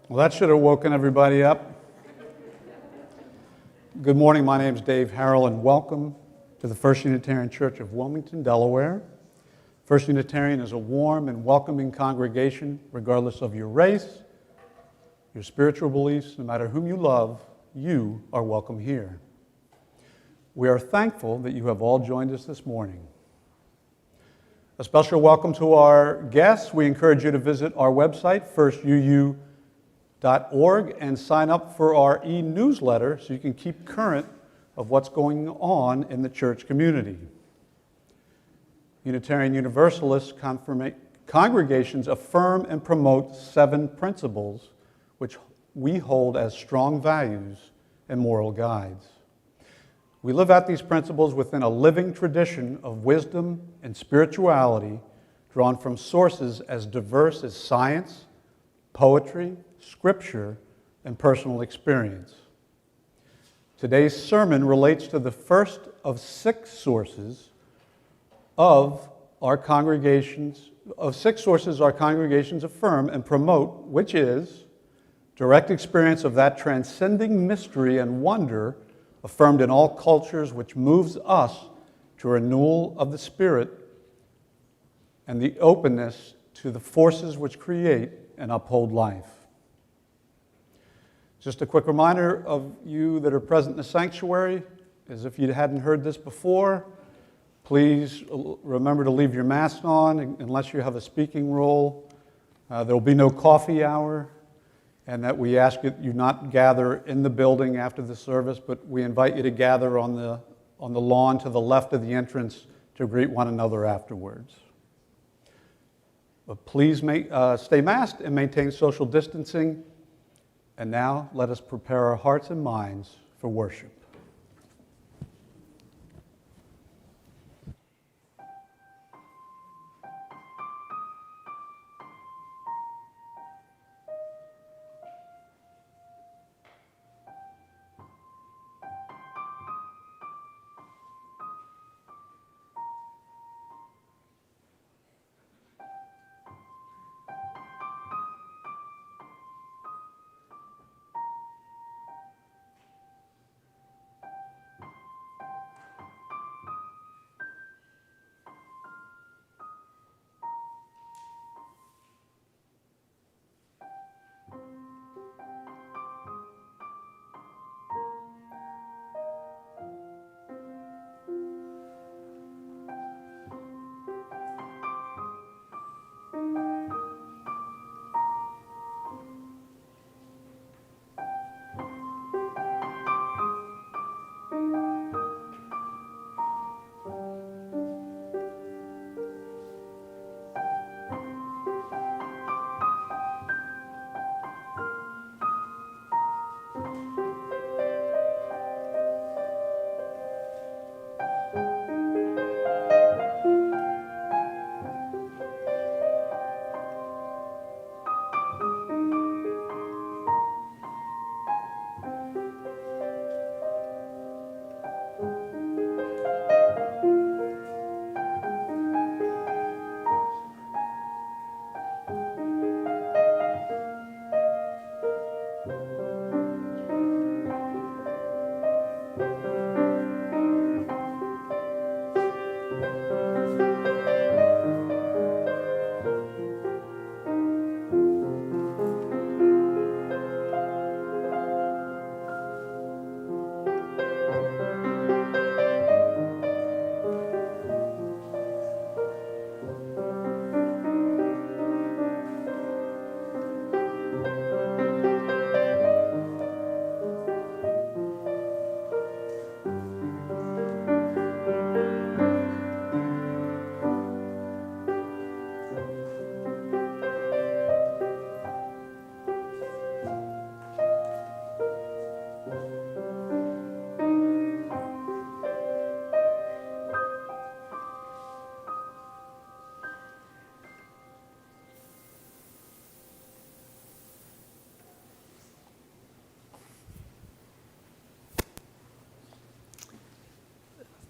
Well, that should have woken everybody up. Good morning, my name is Dave Harrell, and welcome to the First Unitarian Church of Wilmington, Delaware. First Unitarian is a warm and welcoming congregation, regardless of your race, your spiritual beliefs, no matter whom you love, you are welcome here. We are thankful that you have all joined us this morning. A special welcome to our guests. We encourage you to visit our website, firstuu.org, and sign up for our e-newsletter so you can keep current of what's going on in the church community. Unitarian Universalist congregations affirm and promote 7 principles which we hold as strong values and moral guides. We live out these principles within a living tradition of wisdom and spirituality drawn from sources as diverse as science, poetry, scripture, and personal experience. Today's sermon relates to the first of 6 sources our congregations affirm and promote, which is direct experience of that transcending mystery and wonder affirmed in all cultures, which moves us to renewal of the spirit and the openness to the forces which create and uphold life. Just a quick reminder of you that are present in the sanctuary, as if you hadn't heard this before, please remember to leave your mask on unless you have a speaking role. There will be no coffee hour, and that we ask you not gather in the building after the service, but we invite you to gather on the lawn to the left of the entrance to greet one another afterwards. But please stay masked and maintain social distancing. And now let us prepare our hearts and minds for worship.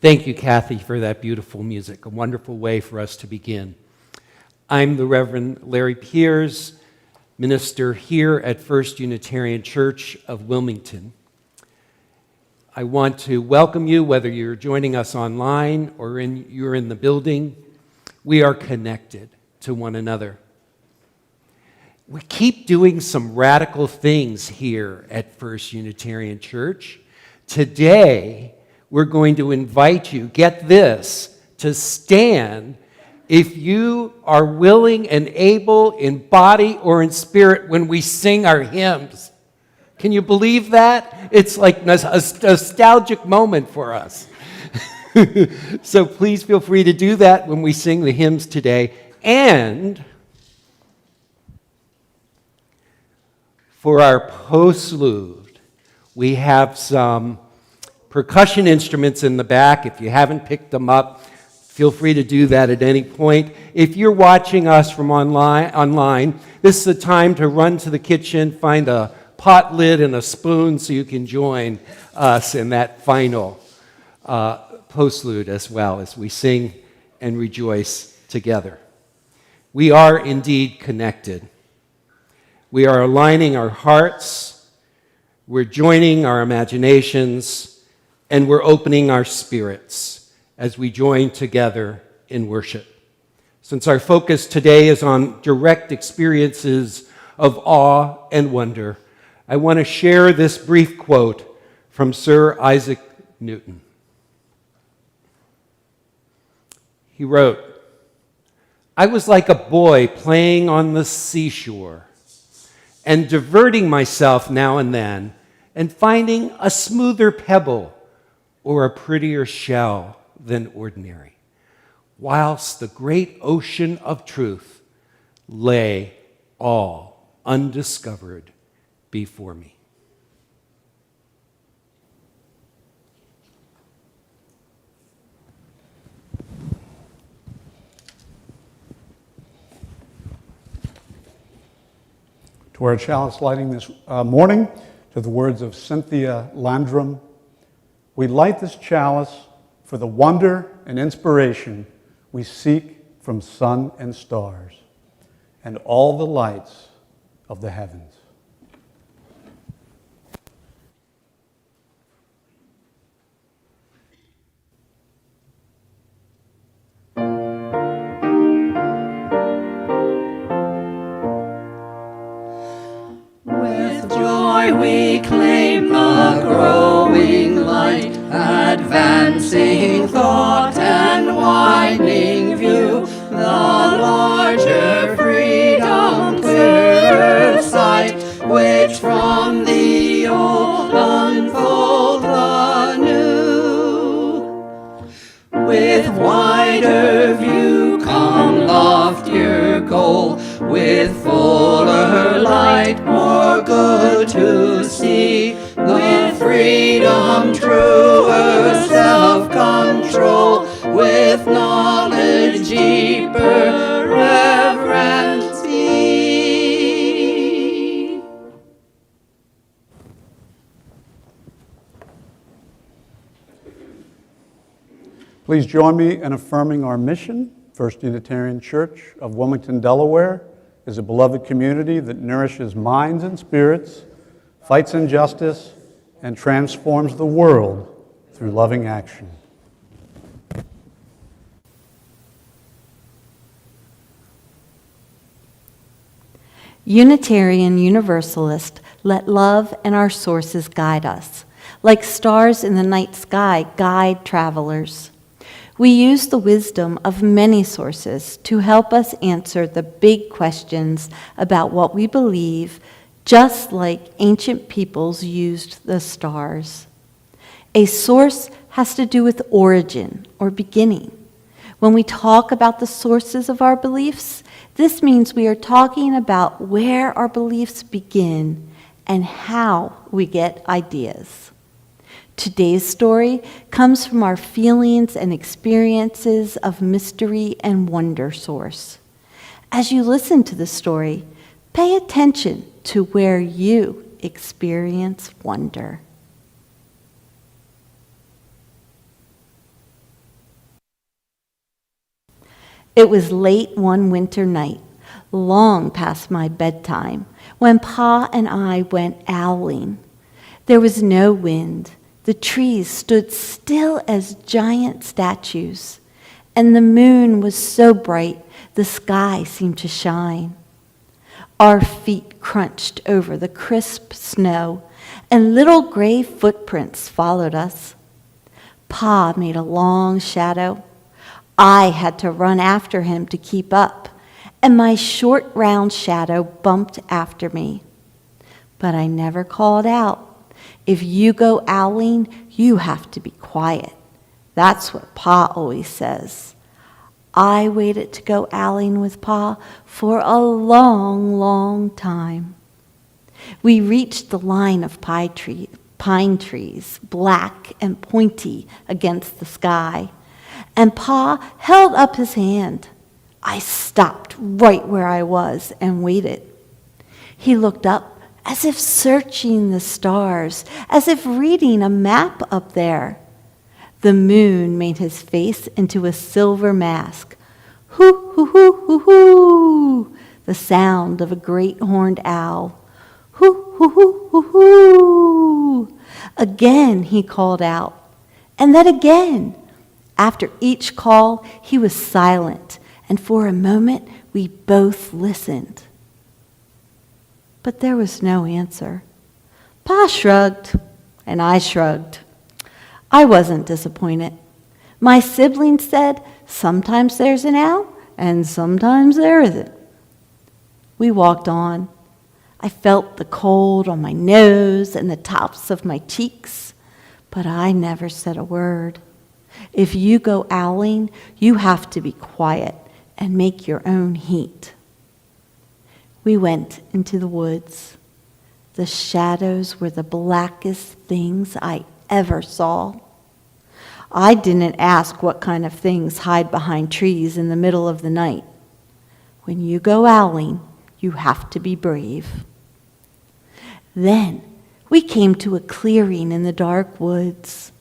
Thank you, Kathy, for that beautiful music, a wonderful way for us to begin. I'm the Reverend Larry Piers, minister here at First Unitarian Church of Wilmington. I want to welcome you, whether you're joining us online or you're in the building. We are connected to one another. We keep doing some radical things here at First Unitarian Church. Today, we're going to invite you, get this, to stand if you are willing and able in body or in spirit when we sing our hymns. Can you believe that? It's like a nostalgic moment for us. So please feel free to do that when we sing the hymns today. And for our postlude, we have some percussion instruments in the back. If you haven't picked them up, feel free to do that at any point. If you're watching us from online, this is the time to run to the kitchen, find a pot lid and a spoon so you can join us in that final postlude as well as we sing and rejoice together. We are indeed connected. We are aligning our hearts, we're joining our imaginations, and we're opening our spirits as we join together in worship. Since our focus today is on direct experiences of awe and wonder, I want to share this brief quote from Sir Isaac Newton. He wrote, "I was like a boy playing on the seashore and diverting myself now and then and finding a smoother pebble or a prettier shell than ordinary, whilst the great ocean of truth lay all undiscovered before me." To our chalice lighting this morning, to the words of Cynthia Landrum, we light this chalice for the wonder and inspiration we seek from sun and stars and all the lights of the heavens. With joy we claim the growing light, advancing thought and widening view, the larger freedom, clearer sight, which from the old unfold the new. With wider view come loftier goal, with fuller light more good to see, with freedom truer self-control, with knowledge deeper reverence be. Please join me in affirming our mission. First Unitarian Church of Wilmington, Delaware is a beloved community that nourishes minds and spirits, fights injustice, and transforms the world through loving action. Unitarian Universalist, let love and our sources guide us. Like stars in the night sky, guide travelers. We use the wisdom of many sources to help us answer the big questions about what we believe, just like ancient peoples used the stars. A source has to do with origin or beginning. When we talk about the sources of our beliefs, this means we are talking about where our beliefs begin and how we get ideas. Today's story comes from our feelings and experiences of mystery and wonder source. As you listen to the story, pay attention to where you experience wonder. It was late one winter night. long past my bedtime, when Pa and I went owling. There was no wind. The trees stood still as giant statues, and the moon was so bright the sky seemed to shine. Our feet crunched over the crisp snow, and little gray footprints followed us. Pa made a long shadow. I had to run after him to keep up, and my short round shadow bumped after me. But I never called out. If you go owling, you have to be quiet. That's what Pa always says. I waited to go owling with Pa for a long, long time. We reached the line of pine trees, black and pointy against the sky, and Pa held up his hand. I stopped right where I was and waited. He looked up as if searching the stars, as if reading a map up there. The moon made his face into a silver mask. Hoo, hoo, hoo, hoo, hoo, the sound of a great horned owl. Hoo, hoo, hoo, hoo, hoo. Again he called out, and then again. After each call, he was silent, and for a moment we both listened. But there was no answer. Pa shrugged, and I shrugged. I wasn't disappointed. My siblings said, sometimes there's an owl, and sometimes there isn't. We walked on. I felt the cold on my nose and the tops of my cheeks, but I never said a word. If you go owling, you have to be quiet and make your own heat. We went into the woods. The shadows were the blackest things I ever saw. I didn't ask what kind of things hide behind trees in the middle of the night. When you go owling, you have to be brave. Then we came to a clearing in the dark woods.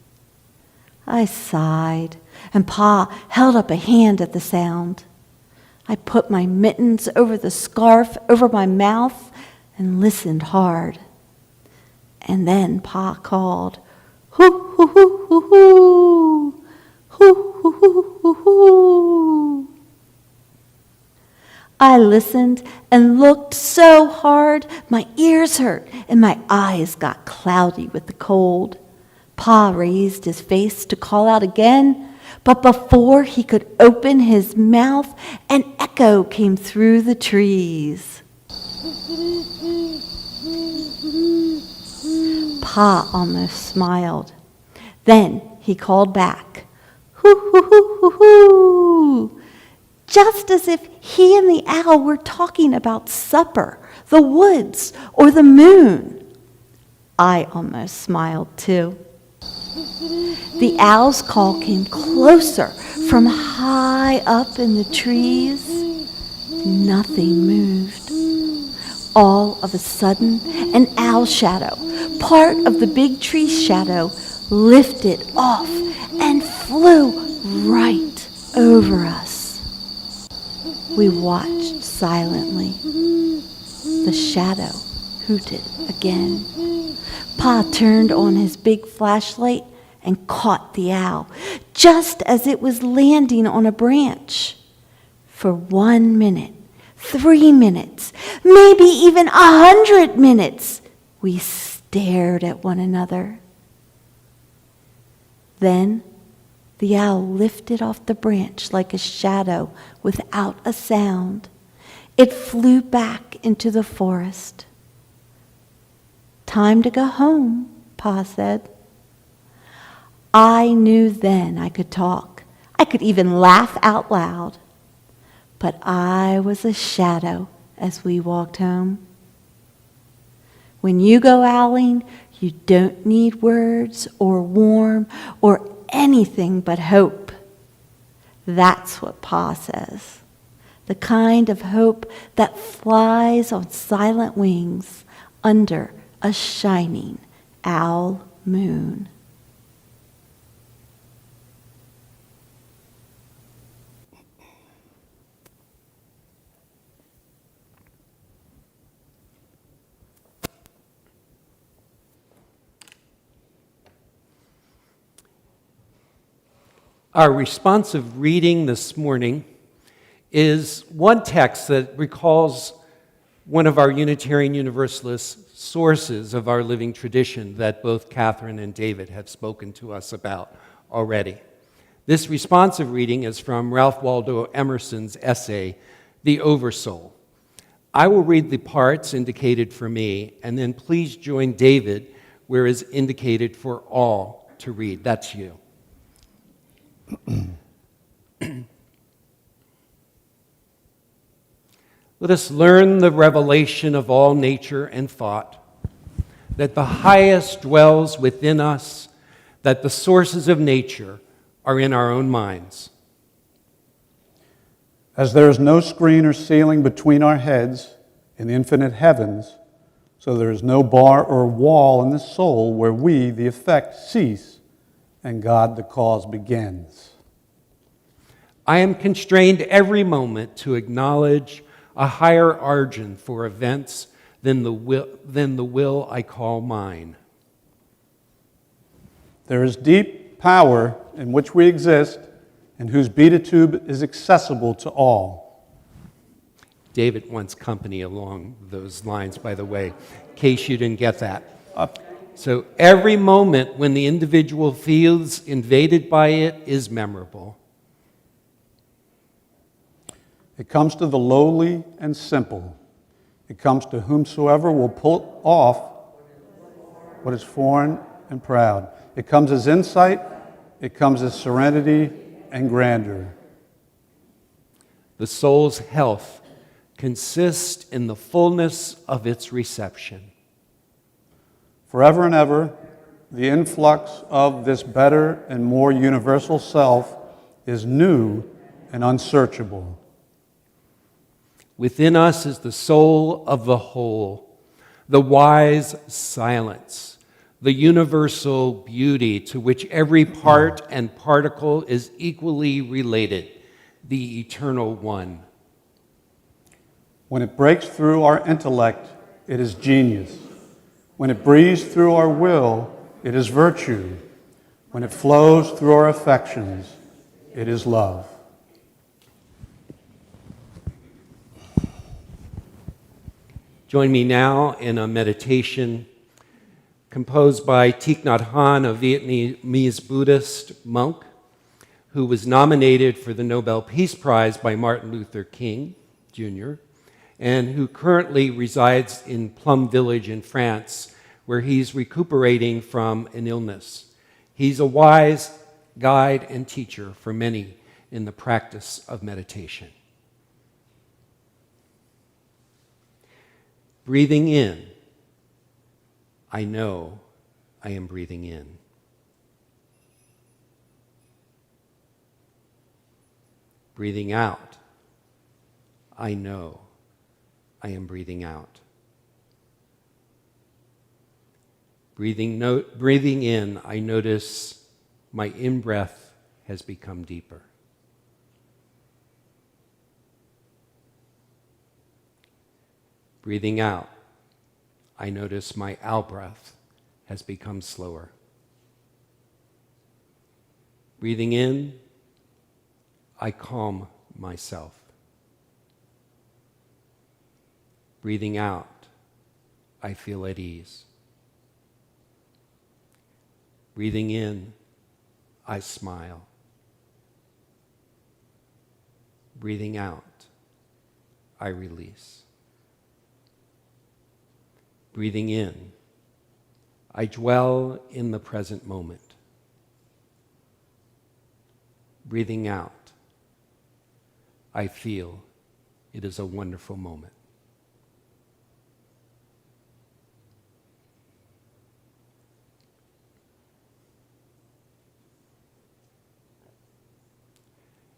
I sighed, and Pa held up a hand at the sound. I put my mittens over the scarf over my mouth and listened hard. And then Pa called, hoo, hoo, hoo, hoo, hoo, hoo, hoo, hoo, hoo, hoo. I listened and looked so hard, my ears hurt and my eyes got cloudy with the cold. Pa raised his face to call out again, but before he could open his mouth, an echo came through the trees. Pa almost smiled. Then he called back, hoo, hoo, hoo, hoo, hoo, just as if he and the owl were talking about supper, the woods, or the moon. I almost smiled too. The owl's call came closer from high up in the trees. Nothing moved. All of a sudden, an owl shadow, part of the big tree shadow, lifted off and flew right over us. We watched silently. The shadow hooted again. Pa turned on his big flashlight and caught the owl, just as it was landing on a branch. For 1 minute, 3 minutes, maybe even 100 minutes, we stared at one another. Then the owl lifted off the branch like a shadow without a sound. It flew back into the forest. Time to go home, Pa said. I knew then I could talk. I could even laugh out loud. But I was a shadow as we walked home. When you go owling, you don't need words or warm or anything but hope. That's what Pa says. The kind of hope that flies on silent wings under a shining owl moon. Our responsive reading this morning is one text that recalls one of our Unitarian Universalist sources of our living tradition that both Catherine and David have spoken to us about already. This responsive reading is from Ralph Waldo Emerson's essay, The Oversoul. I will read the parts indicated for me, and then please join David where is indicated for all to read. That's you. Let us learn the revelation of all nature and thought, that the highest dwells within us, that the sources of nature are in our own minds. As there is no screen or ceiling between our heads in the infinite heavens, so there is no bar or wall in the soul where we, the effect, cease and God, the cause, begins. I am constrained every moment to acknowledge a higher origin for events than the will I call mine. There is deep power in which we exist and whose beatitude is accessible to all. David wants company along those lines, by the way, in case you didn't get that. So every moment when the individual feels invaded by it is memorable. It comes to the lowly and simple. It comes to whomsoever will pull off what is foreign and proud. It comes as insight. It comes as serenity and grandeur. The soul's health consists in the fullness of its reception. Forever and ever, the influx of this better and more universal self is new and unsearchable. Within us is the soul of the whole, the wise silence, the universal beauty to which every part and particle is equally related, the eternal one. When it breaks through our intellect, it is genius. When it breathes through our will, it is virtue. When it flows through our affections, it is love. Join me now in a meditation composed by Thich Nhat Hanh, a Vietnamese Buddhist monk who was nominated for the Nobel Peace Prize by Martin Luther King, Jr., and who currently resides in Plum Village in France, where he's recuperating from an illness. He's a wise guide and teacher for many in the practice of meditation. Breathing in, I know I am breathing in. Breathing out, I know I am breathing out. Breathing in, I notice my in-breath has become deeper. Breathing out, I notice my out-breath has become slower. Breathing in, I calm myself. Breathing out, I feel at ease. Breathing in, I smile. Breathing out, I release. Breathing in, I dwell in the present moment. Breathing out, I feel it is a wonderful moment.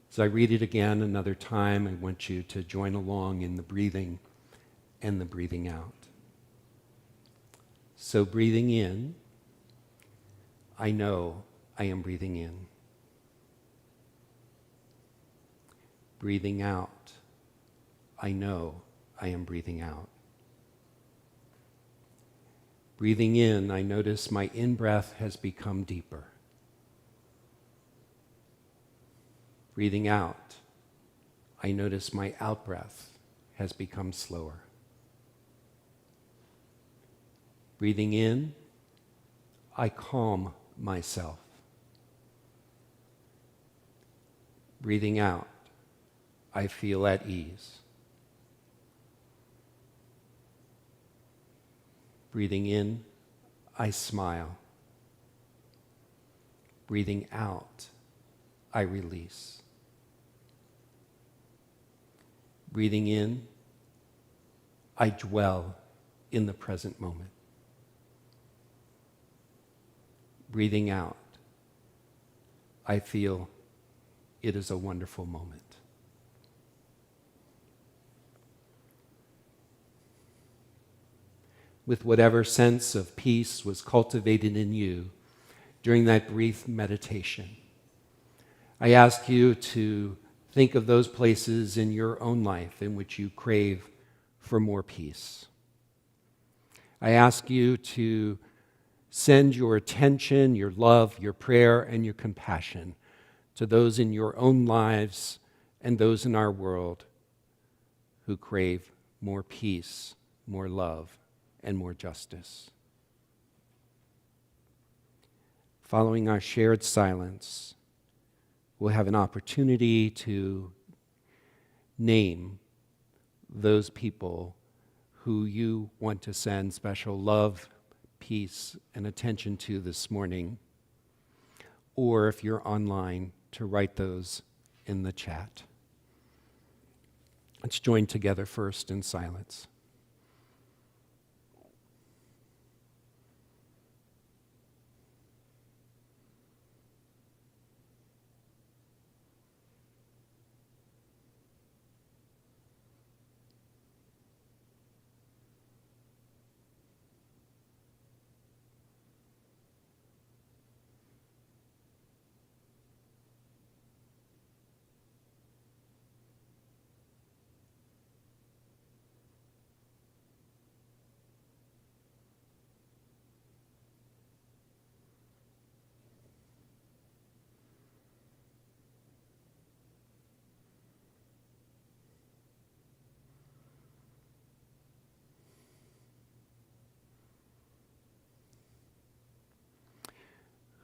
As I read it again another time, I want you to join along in the breathing and the breathing out. So breathing in, I know I am breathing in. Breathing out, I know I am breathing out. Breathing in, I notice my in-breath has become deeper. Breathing out, I notice my out-breath has become slower. Breathing in, I calm myself. Breathing out, I feel at ease. Breathing in, I smile. Breathing out, I release. Breathing in, I dwell in the present moment. Breathing out, I feel it is a wonderful moment. With whatever sense of peace was cultivated in you during that brief meditation, I ask you to think of those places in your own life in which you crave for more peace. I ask you to send your attention, your love, your prayer, and your compassion to those in your own lives and those in our world who crave more peace, more love, and more justice. Following our shared silence, we'll have an opportunity to name those people who you want to send special love, peace, and attention to this morning, or if you're online, to write those in the chat. Let's join together first in silence.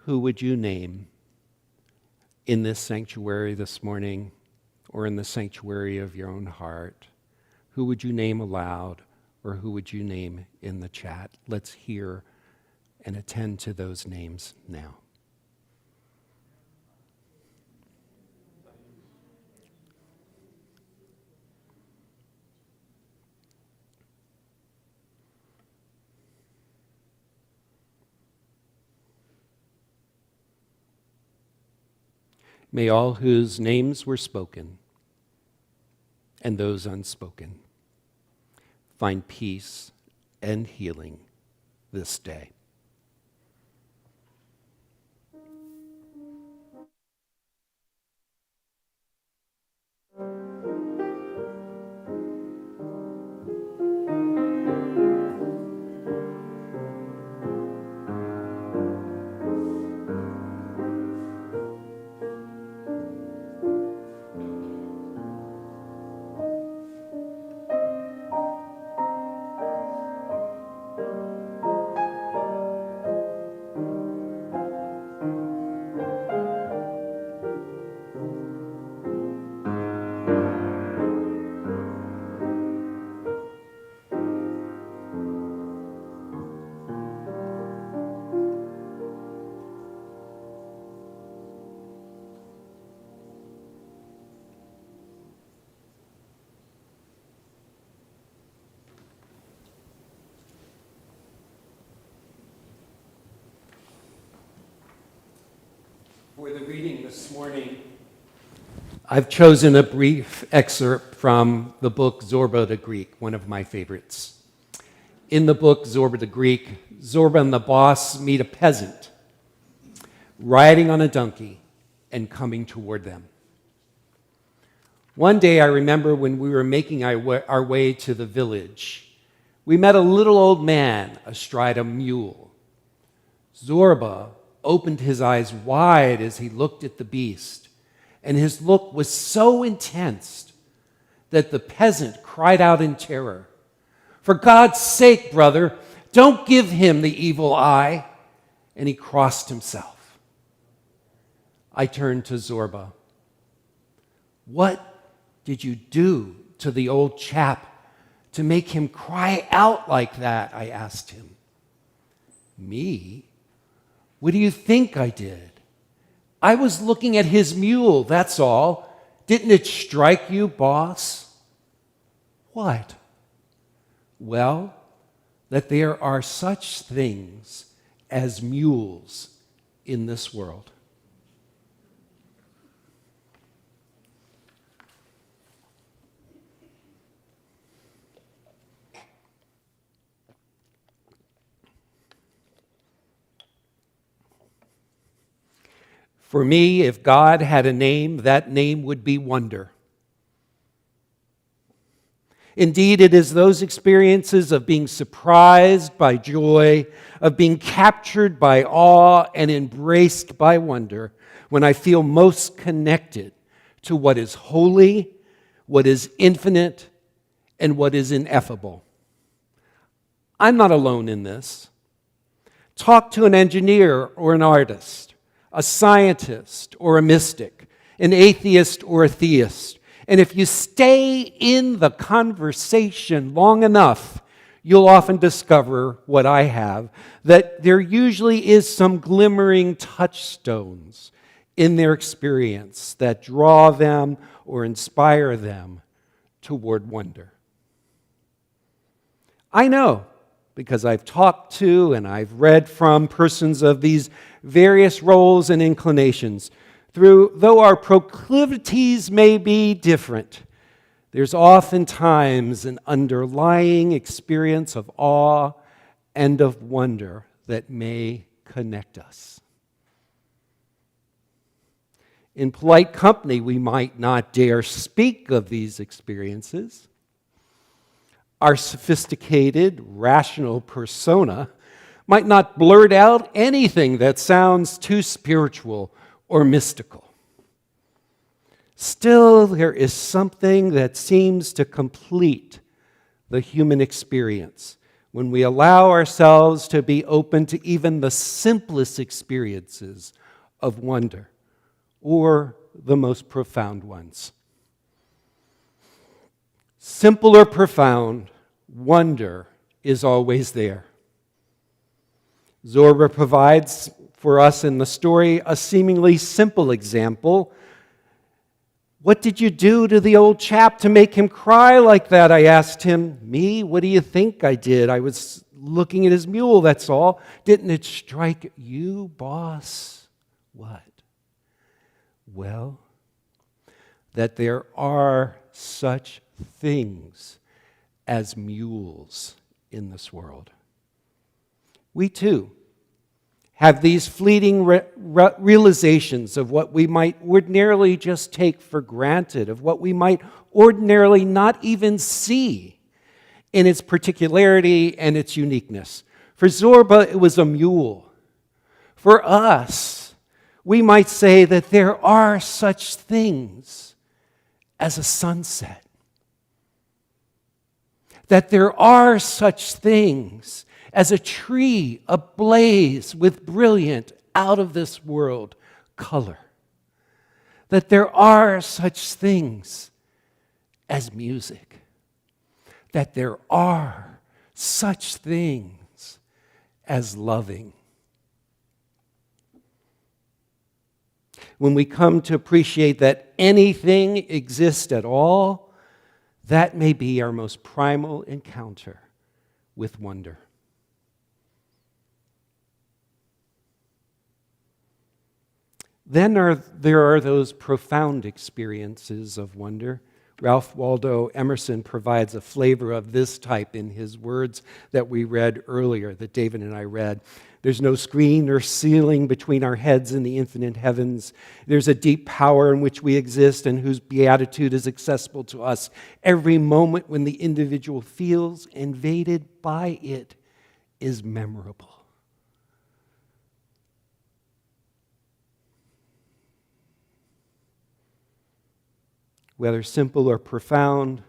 Who would you name in this sanctuary this morning, or in the sanctuary of your own heart? Who would you name aloud, or who would you name in the chat? Let's hear and attend to those names now. May all whose names were spoken and those unspoken find peace and healing this day. For the reading this morning, I've chosen a brief excerpt from the book Zorba the Greek, one of my favorites. In the book Zorba the Greek, Zorba and the boss meet a peasant riding on a donkey and coming toward them. One day I remember when we were making our way to the village, we met a little old man astride a mule. Zorba opened his eyes wide as he looked at the beast, and his look was so intense that the peasant cried out in terror, "For God's sake, brother, don't give him the evil eye." And he crossed himself. I turned to Zorba. "What did you do to the old chap to make him cry out like that?" I asked him. "Me? What do you think I did? I was looking at his mule, that's all. Didn't it strike you, boss?" "What?" "Well, that there are such things as mules in this world." For me, if God had a name, that name would be wonder. Indeed, it is those experiences of being surprised by joy, of being captured by awe and embraced by wonder, when I feel most connected to what is holy, what is infinite, and what is ineffable. I'm not alone in this. Talk to an engineer or an artist, a scientist or a mystic, an atheist or a theist. And if you stay in the conversation long enough, you'll often discover what I have, that there usually is some glimmering touchstones in their experience that draw them or inspire them toward wonder. I know, because I've talked to and I've read from persons of these various roles and inclinations. Though our proclivities may be different, there's oftentimes an underlying experience of awe and of wonder that may connect us. In polite company, we might not dare speak of these experiences. Our sophisticated, rational persona might not blurt out anything that sounds too spiritual or mystical. Still, there is something that seems to complete the human experience when we allow ourselves to be open to even the simplest experiences of wonder, or the most profound ones. Simple or profound, wonder is always there. Zorba provides for us in the story a seemingly simple example. "What did you do to the old chap to make him cry like that?" I asked him. "Me? What do you think I did? I was looking at his mule, that's all. Didn't it strike you, boss?" "What?" "Well, that there are such things as mules in this world. We too have these fleeting realizations of what we might ordinarily just take for granted, of what we might ordinarily not even see in its particularity and its uniqueness. For Zorba, it was a mule. For us, we might say that there are such things as a sunset, that there are such things as a tree ablaze with brilliant, out-of-this-world color. That there are such things as music. That there are such things as loving. When we come to appreciate that anything exists at all, that may be our most primal encounter with wonder. Then there are those profound experiences of wonder. Ralph Waldo Emerson provides a flavor of this type in his words that we read earlier, that David and I read. There's no screen or ceiling between our heads and the infinite heavens. There's a deep power in which we exist and whose beatitude is accessible to us every moment when the individual feels invaded by it is memorable. whether simple or profound,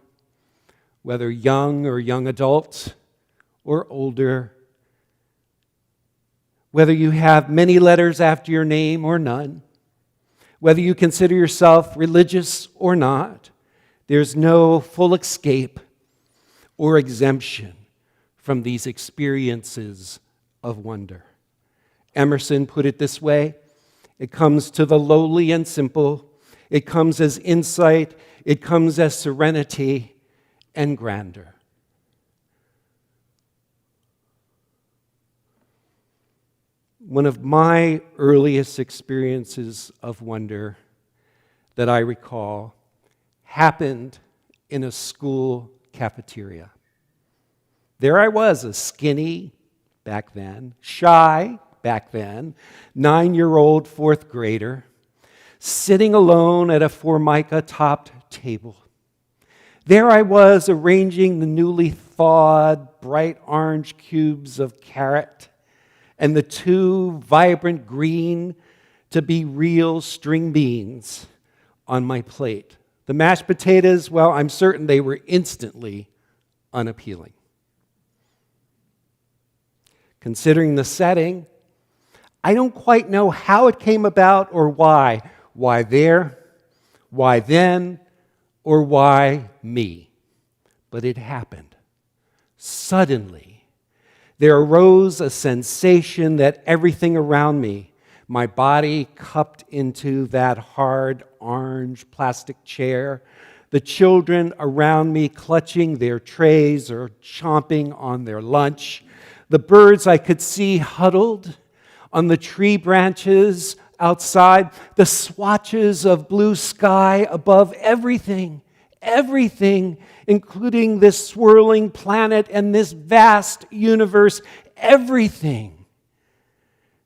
whether young or young adults or older, whether you have many letters after your name or none, whether you consider yourself religious or not, there's no full escape or exemption from these experiences of wonder. Emerson put it this way: it comes to the lowly and simple, it comes as insight, it comes as serenity and grandeur. One of my earliest experiences of wonder that I recall happened in a school cafeteria. There I was, a skinny, back then, shy, back then, 9-year-old fourth grader, sitting alone at a formica-topped table. There I was, arranging the newly thawed, bright orange cubes of carrot and the 2 vibrant green to be real string beans on my plate. The mashed potatoes, well, I'm certain they were instantly unappealing. Considering the setting, I don't quite know how it came about or why. Why there? Why then? Or why me? But it happened. Suddenly, there arose a sensation that everything around me, my body cupped into that hard orange plastic chair, the children around me clutching their trays or chomping on their lunch, the birds I could see huddled on the tree branches outside, the swatches of blue sky above everything, including this swirling planet and this vast universe, everything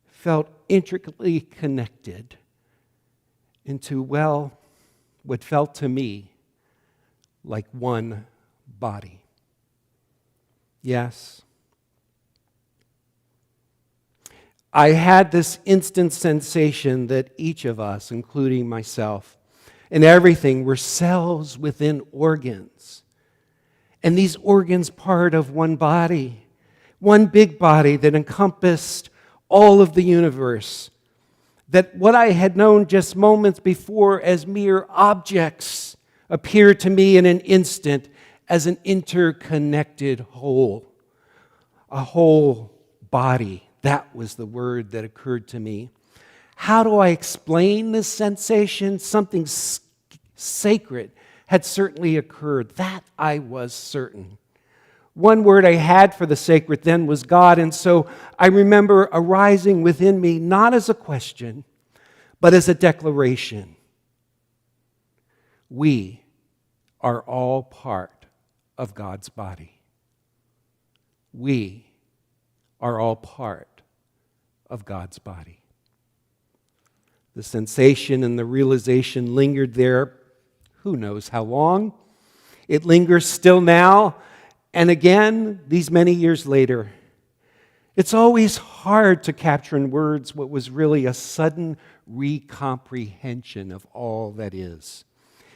felt intricately connected into, well, what felt to me like one body. Yes, I had this instant sensation that each of us, including myself, and everything were cells within organs. And these organs part of one body, one big body that encompassed all of the universe. That what I had known just moments before as mere objects appeared to me in an instant as an interconnected whole. A whole body. That was the word that occurred to me. How do I explain this sensation? Something sacred had certainly occurred. That I was certain. One word I had for the sacred then was God, and so I remember arising within me not as a question, but as a declaration. We are all part of God's body. We are all part of God's body. The sensation and the realization lingered there, who knows how long. It lingers still now, and again, these many years later. It's always hard to capture in words what was really a sudden recomprehension of all that is.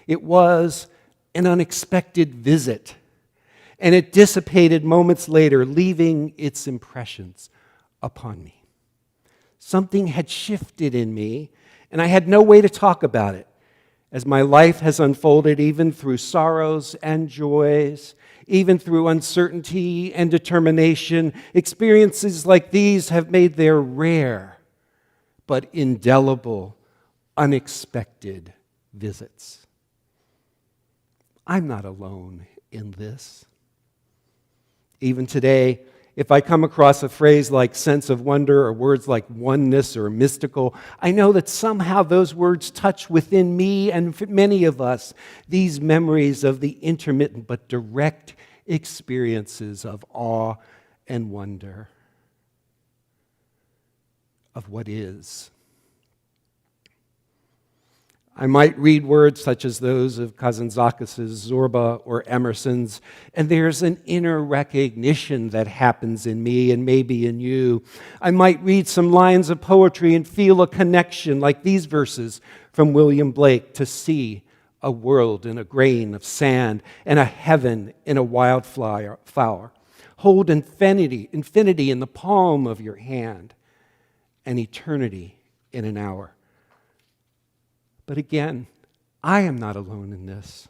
It was an unexpected visit, and it dissipated moments later, leaving its impressions upon me. Something had shifted in me, and I had no way to talk about it. As my life has unfolded, even through sorrows and joys, even through uncertainty and determination, experiences like these have made their rare but indelible, unexpected visits. I'm not alone in this. Even today, if I come across a phrase like sense of wonder or words like oneness or mystical, I know that somehow those words touch within me and for many of us these memories of the intermittent but direct experiences of awe and wonder of what is. I might read words such as those of Kazantzakis' Zorba or Emerson's, and there's an inner recognition that happens in me and maybe in you. I might read some lines of poetry and feel a connection like these verses from William Blake, to see a world in a grain of sand, and a heaven in a wildflower. Hold infinity in the palm of your hand, and eternity in an hour. But again, I am not alone in this.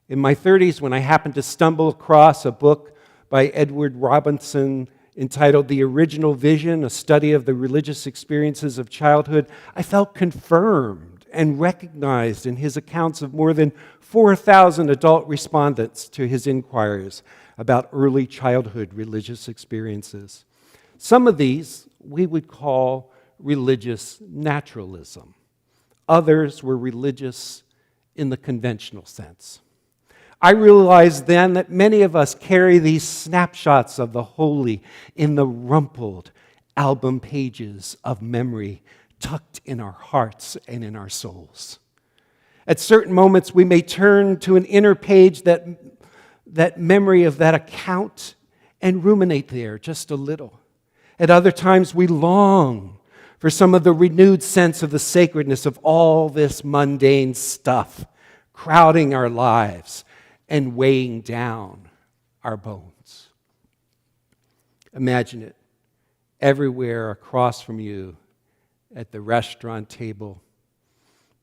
In my 30s, when I happened to stumble across a book by Edward Robinson entitled The Original Vision, a study of the religious experiences of childhood, I felt confirmed and recognized in his accounts of more than 4,000 adult respondents to his inquiries about early childhood religious experiences. Some of these we would call religious naturalism. Others were religious in the conventional sense. I realized then that many of us carry these snapshots of the holy in the rumpled album pages of memory tucked in our hearts and in our souls. At certain moments, we may turn to an inner page, that memory of that account, and ruminate there just a little. At other times, we long for some of the renewed sense of the sacredness of all this mundane stuff crowding our lives and weighing down our bones. Imagine it everywhere across from you, at the restaurant table,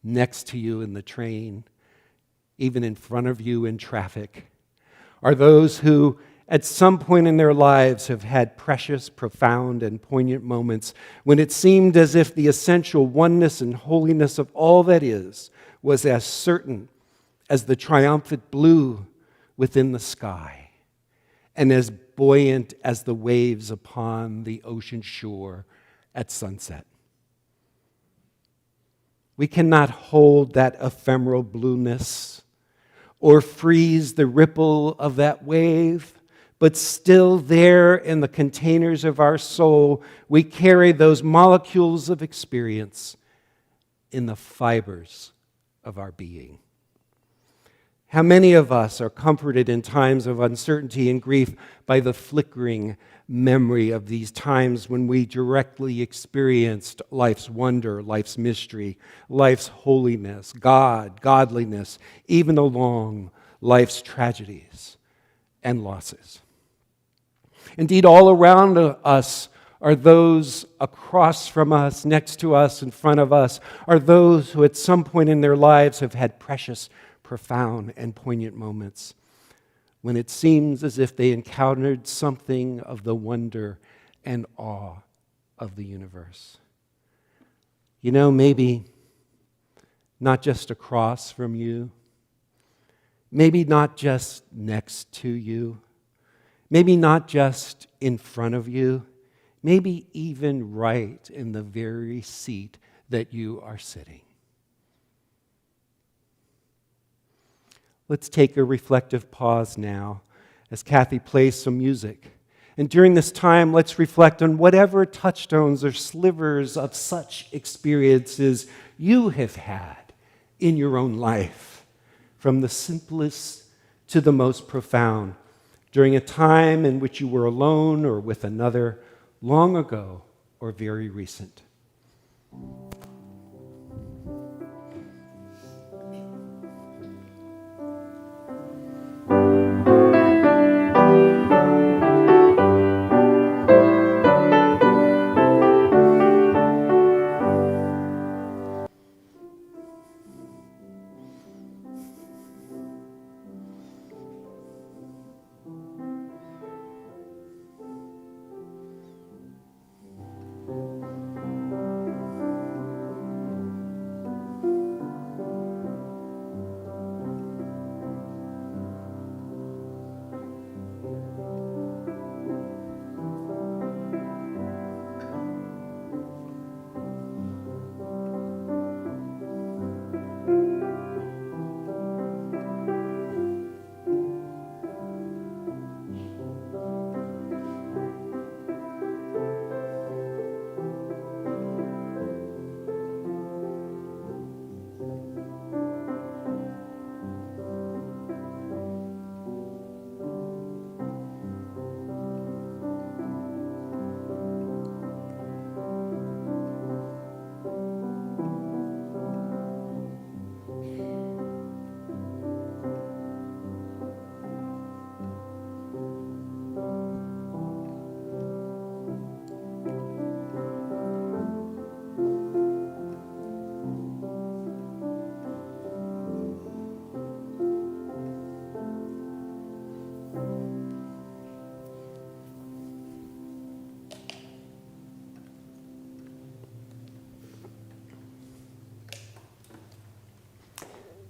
next to you in the train, even in front of you in traffic, are those who at some point in their lives have had precious, profound, and poignant moments when it seemed as if the essential oneness and holiness of all that is was as certain as the triumphant blue within the sky, and as buoyant as the waves upon the ocean shore at sunset. We cannot hold that ephemeral blueness or freeze the ripple of that wave, but still there in the containers of our soul, we carry those molecules of experience in the fibers of our being. How many of us are comforted in times of uncertainty and grief by the flickering memory of these times when we directly experienced life's wonder, life's mystery, life's holiness, God, godliness, even along life's tragedies and losses. Indeed, all around us are those across from us, next to us, in front of us, are those who at some point in their lives have had precious, profound, and poignant moments when it seems as if they encountered something of the wonder and awe of the universe. You know, maybe not just across from you, maybe not just next to you, maybe not just in front of you, maybe even right in the very seat that you are sitting. Let's take a reflective pause now as Kathy plays some music. And during this time, let's reflect on whatever touchstones or slivers of such experiences you have had in your own life, from the simplest to the most profound, during a time in which you were alone or with another, long ago or very recent.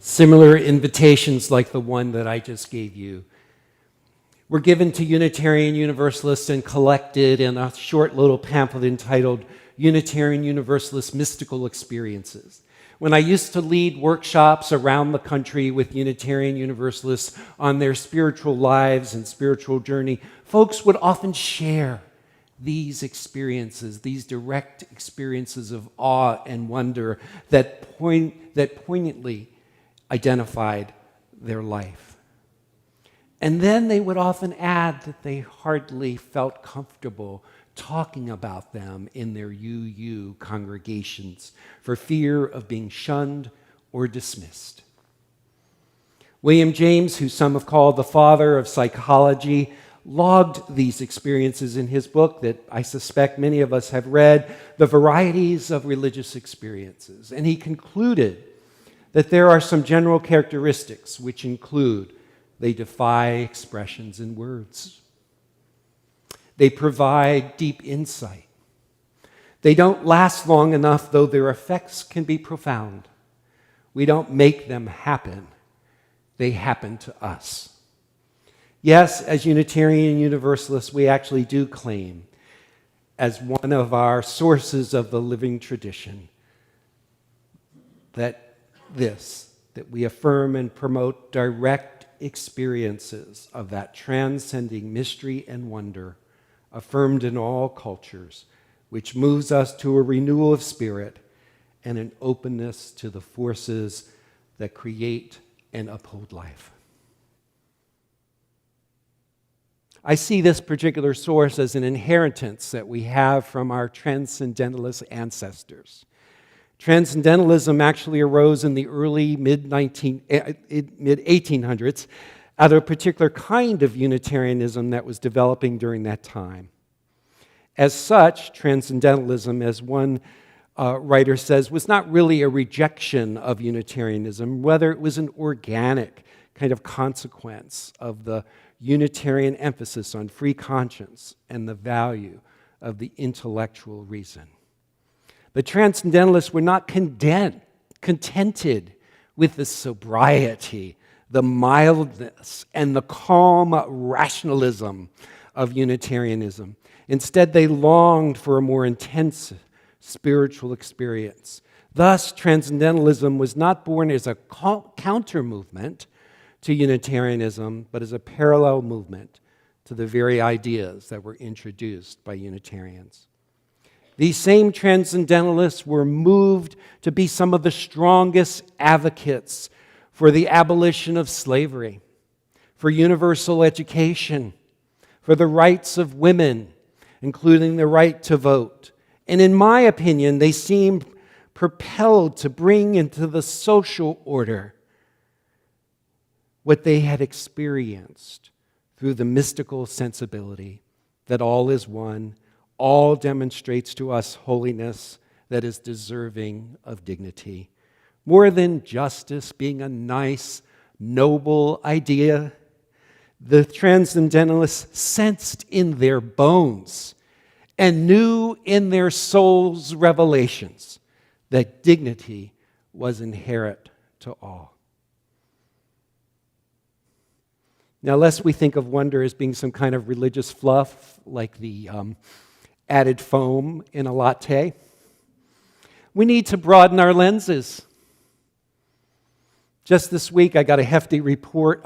Similar invitations like the one that I just gave you were given to Unitarian Universalists and collected in a short little pamphlet entitled Unitarian Universalist Mystical Experiences. When I used to lead workshops around the country with Unitarian Universalists on their spiritual lives and spiritual journey, folks would often share these experiences, these direct experiences of awe and wonder that poignantly identified their life. And then they would often add that they hardly felt comfortable talking about them in their UU congregations for fear of being shunned or dismissed. William James, who some have called the father of psychology, logged these experiences in his book that I suspect many of us have read, The Varieties of Religious Experiences. And he concluded that there are some general characteristics which include they defy expressions in words. They provide deep insight. They don't last long enough, though their effects can be profound. We don't make them happen. They happen to us. Yes, as Unitarian Universalists, we actually do claim as one of our sources of the living tradition that we affirm and promote direct experiences of that transcending mystery and wonder affirmed in all cultures, which moves us to a renewal of spirit and an openness to the forces that create and uphold life. I see this particular source as an inheritance that we have from our transcendentalist ancestors. Transcendentalism actually arose in the early mid-1800s out of a particular kind of Unitarianism that was developing during that time. As such, transcendentalism, as one writer says, was not really a rejection of Unitarianism, whether it was an organic kind of consequence of the Unitarian emphasis on free conscience and the value of the intellectual reason. The Transcendentalists were not contented with the sobriety, the mildness, and the calm rationalism of Unitarianism. Instead, they longed for a more intense spiritual experience. Thus, Transcendentalism was not born as a counter movement to Unitarianism, but as a parallel movement to the very ideas that were introduced by Unitarians. These same Transcendentalists were moved to be some of the strongest advocates for the abolition of slavery, for universal education, for the rights of women, including the right to vote. And in my opinion, they seemed propelled to bring into the social order what they had experienced through the mystical sensibility that all is one, all demonstrates to us holiness that is deserving of dignity. More than justice being a nice, noble idea, the Transcendentalists sensed in their bones and knew in their souls' revelations that dignity was inherent to all. Now, lest we think of wonder as being some kind of religious fluff, like the added foam in a latte, we need to broaden our lenses. Just this week, I got a hefty report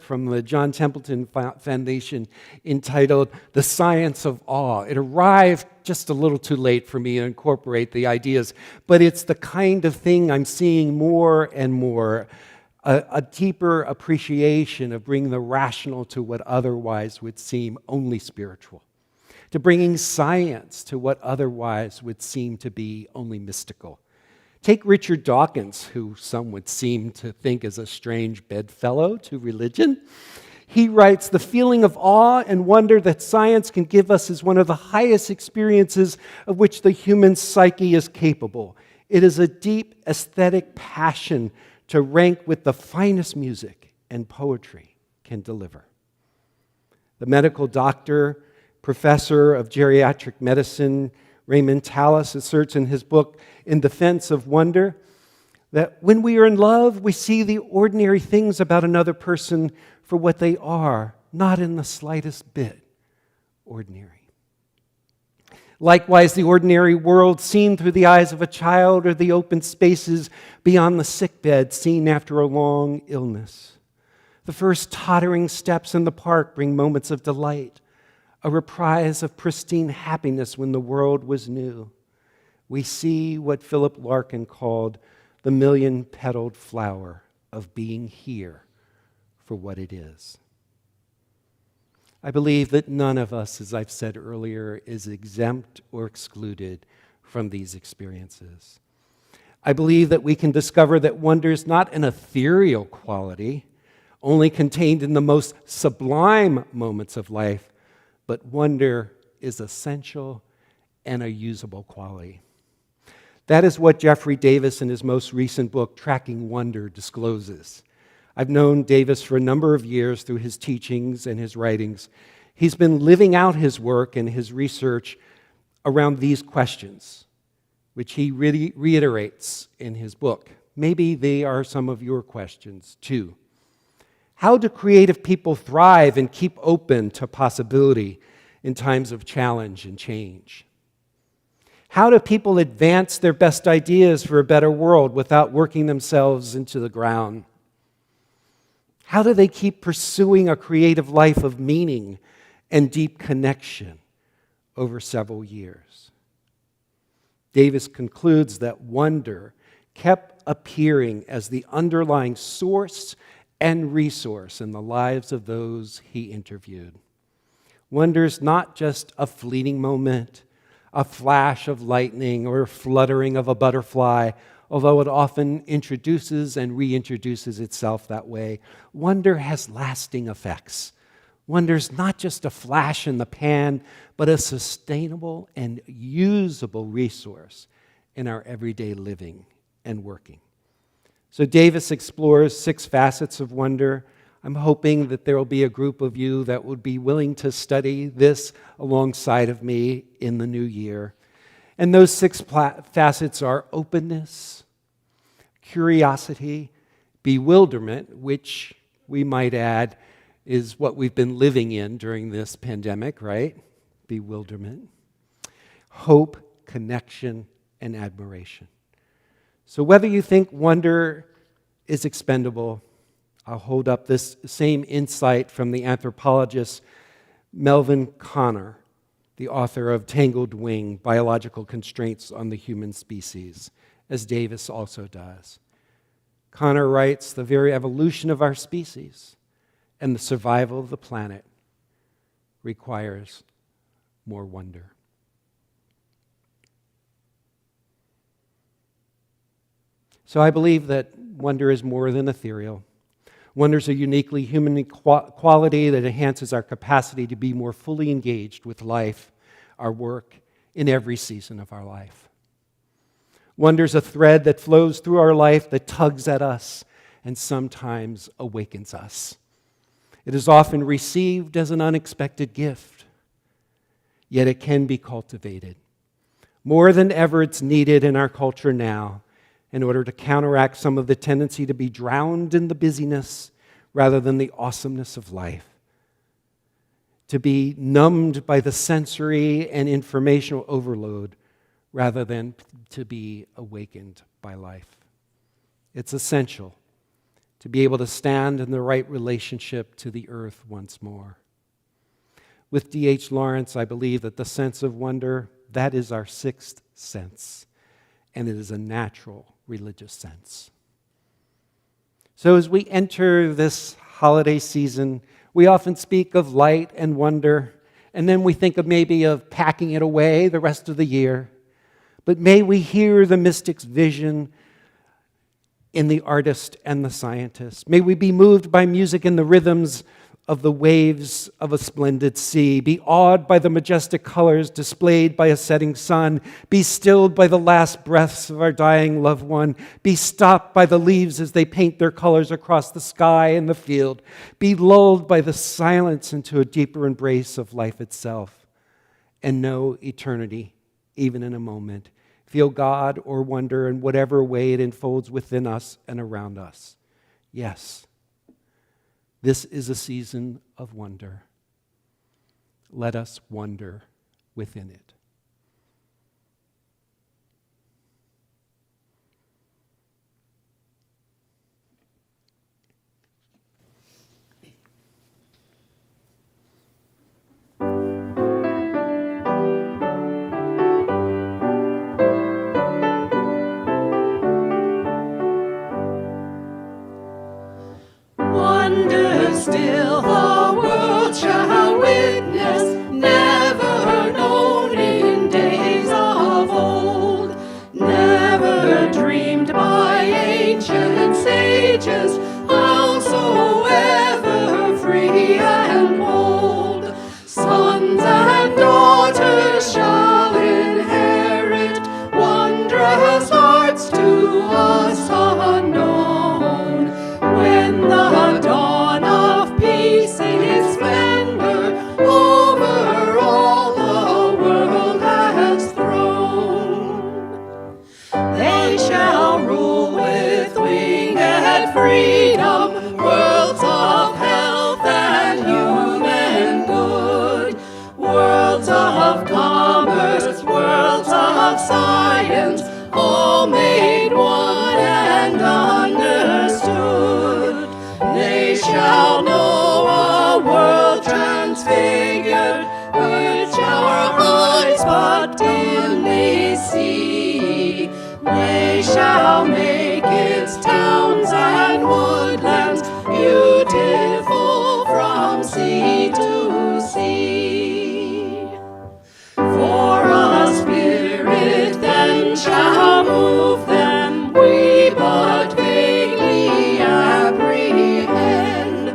from the John Templeton Foundation entitled The Science of Awe. It arrived just a little too late for me to incorporate the ideas, but it's the kind of thing I'm seeing more and more, a deeper appreciation of bringing the rational to what otherwise would seem only spiritual, to bringing science to what otherwise would seem to be only mystical. Take Richard Dawkins, who some would seem to think is a strange bedfellow to religion. He writes, "The feeling of awe and wonder that science can give us is one of the highest experiences of which the human psyche is capable. It is a deep aesthetic passion to rank with the finest music and poetry can deliver." The medical doctor, professor of geriatric medicine, Raymond Tallis, asserts in his book, In Defense of Wonder, That when we are in love, we see the ordinary things about another person for what they are, not in the slightest bit ordinary. Likewise, the ordinary world seen through the eyes of a child, or the open spaces beyond the sickbed seen after a long illness. The first tottering steps in the park bring moments of delight, a reprise of pristine happiness when the world was new. We see what Philip Larkin called the million-petaled flower of being here for what it is. I believe that none of us, as I've said earlier, is exempt or excluded from these experiences. I believe that we can discover that wonder is not an ethereal quality, only contained in the most sublime moments of life, but wonder is essential and a usable quality. That is what Jeffrey Davis, in his most recent book, Tracking Wonder, discloses. I've known Davis for a number of years through his teachings and his writings. He's been living out his work and his research around these questions, which he really reiterates in his book. Maybe they are some of your questions, too. How do creative people thrive and keep open to possibility in times of challenge and change? How do people advance their best ideas for a better world without working themselves into the ground? How do they keep pursuing a creative life of meaning and deep connection over several years? Davis concludes that wonder kept appearing as the underlying source and resource in the lives of those he interviewed. Wonder is not just a fleeting moment, a flash of lightning or a fluttering of a butterfly, although it often introduces and reintroduces itself that way. Wonder has lasting effects. Wonder is not just a flash in the pan, but a sustainable and usable resource in our everyday living and working. So Davis explores 6 facets of wonder. I'm hoping that there will be a group of you that would be willing to study this alongside of me in the new year. And those 6 facets are openness, curiosity, bewilderment, which we might add is what we've been living in during this pandemic, right? Bewilderment, hope, connection, and admiration. So whether you think wonder is expendable, I'll hold up this same insight from the anthropologist Melvin Konner, the author of Tangled Wing, Biological Constraints on the Human Species, as Davis also does. Konner writes, the very evolution of our species and the survival of the planet requires more wonder. So I believe that wonder is more than ethereal. Wonder is a uniquely human quality that enhances our capacity to be more fully engaged with life, our work, in every season of our life. Wonder is a thread that flows through our life that tugs at us and sometimes awakens us. It is often received as an unexpected gift, yet it can be cultivated. More than ever, it's needed in our culture now, in order to counteract some of the tendency to be drowned in the busyness rather than the awesomeness of life, to be numbed by the sensory and informational overload rather than to be awakened by life. It's essential to be able to stand in the right relationship to the earth once more. With D.H. Lawrence, I believe that the sense of wonder, that is our 6th sense, and it is a natural religious sense. So as we enter this holiday season, we often speak of light and wonder, and then we think of maybe of packing it away the rest of the year. But may we hear the mystic's vision in the artist and the scientist. May we be moved by music and the rhythms of the waves of a splendid sea, be awed by the majestic colors displayed by a setting sun, be stilled by the last breaths of our dying loved one, be stopped by the leaves as they paint their colors across the sky and the field, be lulled by the silence into a deeper embrace of life itself, and know eternity, even in a moment, feel God or wonder in whatever way it unfolds within us and around us. Yes, this is a season of wonder. Let us wonder within it. Wonder still the world shall witness, never known in days of old, never dreamed by ancient sages, howsoever free and bold. Sons and daughters shall inherit wondrous hearts to us unknown. When the dawn of peace its splendor over all the world has thrown, they shall rule with winged freedom, worlds of health and human good, worlds of commerce, worlds of science, all made one and understood. They shall know a world transfigured, which our eyes but dimly see. They shall make its towns and woodlands beautiful from sea to sea. For a spirit then shall move them, we but vaguely apprehend.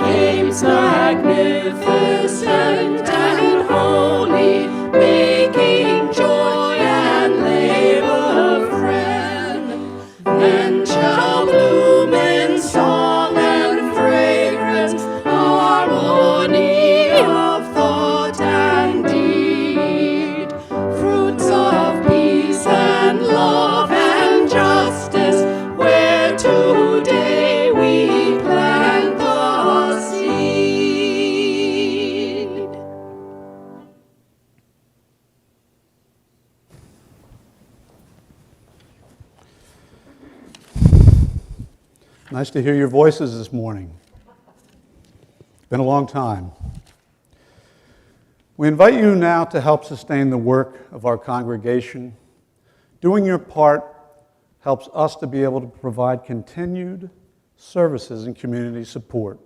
Aims magnificent and holy, making joy and labor friend. Then shall bloom in song and fragrance, harmony of thought and deed, fruits of peace and love and justice, where today we plant the seed. Nice to hear your voices this morning. Been a long time. We invite you now to help sustain the work of our congregation. Doing your part helps us to be able to provide continued services and community support.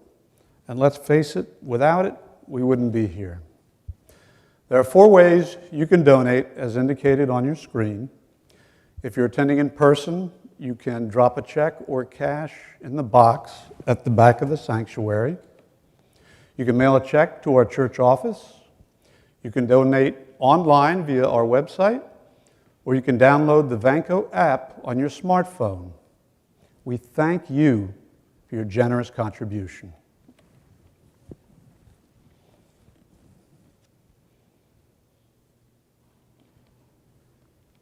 And let's face it, without it, we wouldn't be here. There are 4 ways you can donate, as indicated on your screen. If you're attending in person, you can drop a check or cash in the box at the back of the sanctuary. You can mail a check to our church office. You can donate online via our website, or you can download the Vanco app on your smartphone. We thank you for your generous contribution.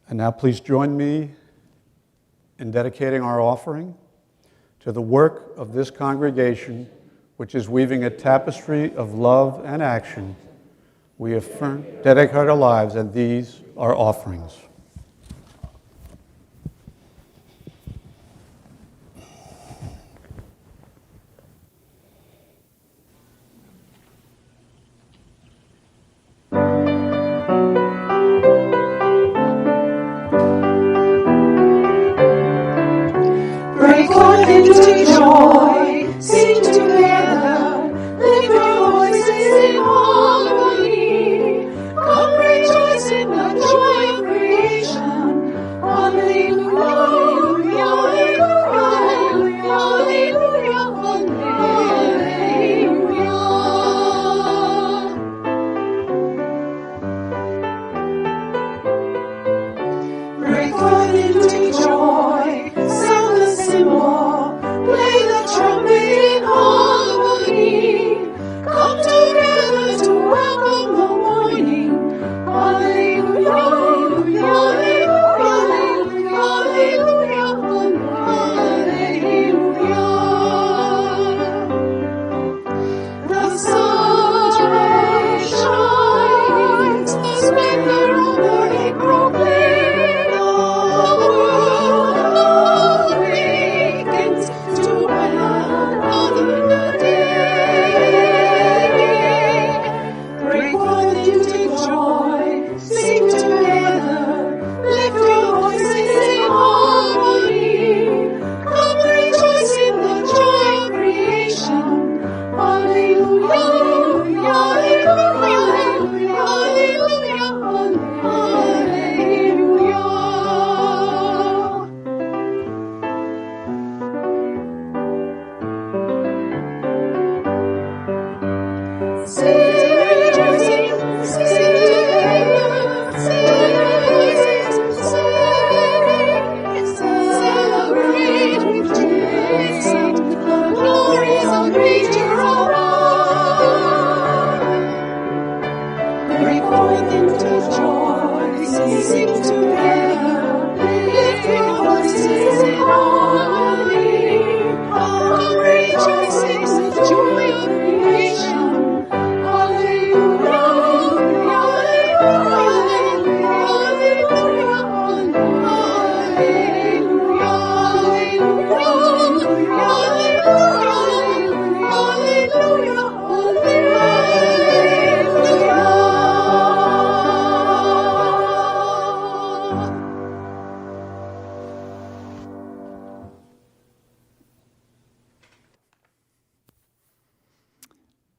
And now please join me in dedicating our offering to the work of this congregation, which is weaving a tapestry of love and action. We affirm, dedicate our lives, and these are offerings. Break forth into joy, sing together, lift your voices in harmony. Come rejoice in the joy of creation.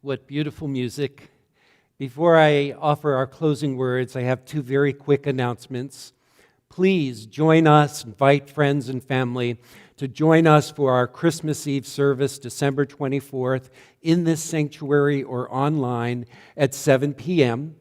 What beautiful music. Before I offer our closing words, I have two very quick announcements. Please join us, invite friends and family to join us for our Christmas Eve service, December 24th, in this sanctuary or online at 7 p.m.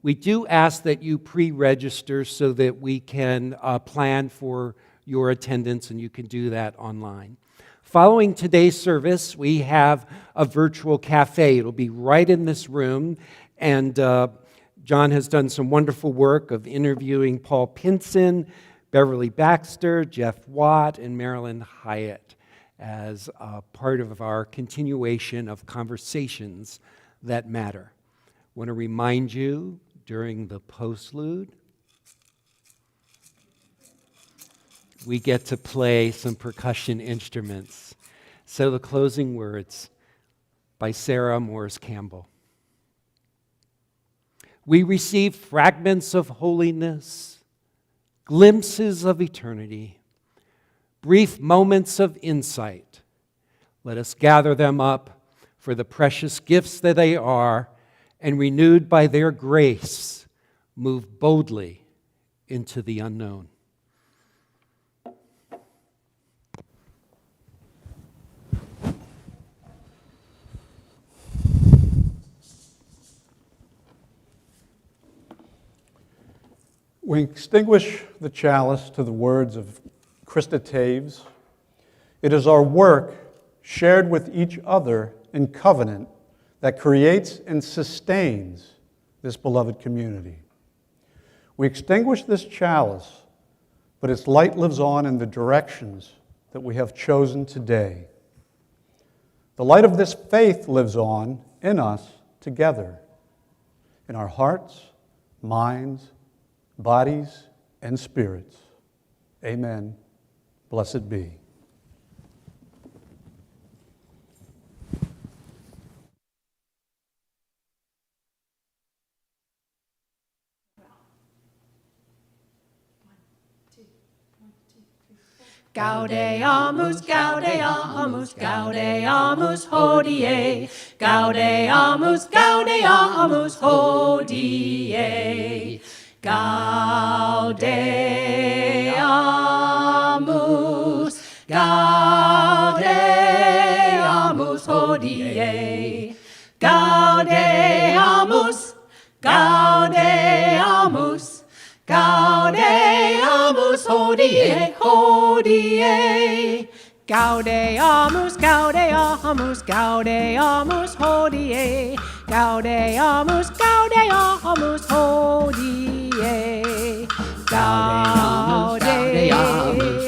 We do ask that you pre-register so that we can plan for your attendance, and you can do that online. Following today's service, we have a virtual cafe. It'll be right in this room, and John has done some wonderful work of interviewing Paul Pinson, Beverly Baxter, Jeff Watt, and Marilyn Hyatt as part of our continuation of conversations that matter. I want to remind you, during the postlude, we get to play some percussion instruments. So the closing words by Sarah Morse Campbell. We receive fragments of holiness, glimpses of eternity, brief moments of insight. Let us gather them up for the precious gifts that they are, and renewed by their grace, move boldly into the unknown. We extinguish the chalice to the words of Krista Taves. It is our work shared with each other in covenant that creates and sustains this beloved community. We extinguish this chalice, but its light lives on in the directions that we have chosen today. The light of this faith lives on in us together, in our hearts, minds, bodies, and spirits. Amen. Blessed be. Gaudeamus, Gaudeamus, Gaudeamus, hodie. Gaudeamus, Gaudeamus, hodie. Gaudeamus, Gaudeamus, hodie. Gaudeamus, Gaudeamus, Gaudeamus, hodie, hodie. Gaudeamus, Gaudeamus, Gaudeamus, hodie. Gaudeamus, Gaudeamus, hodie. Gaudeamus.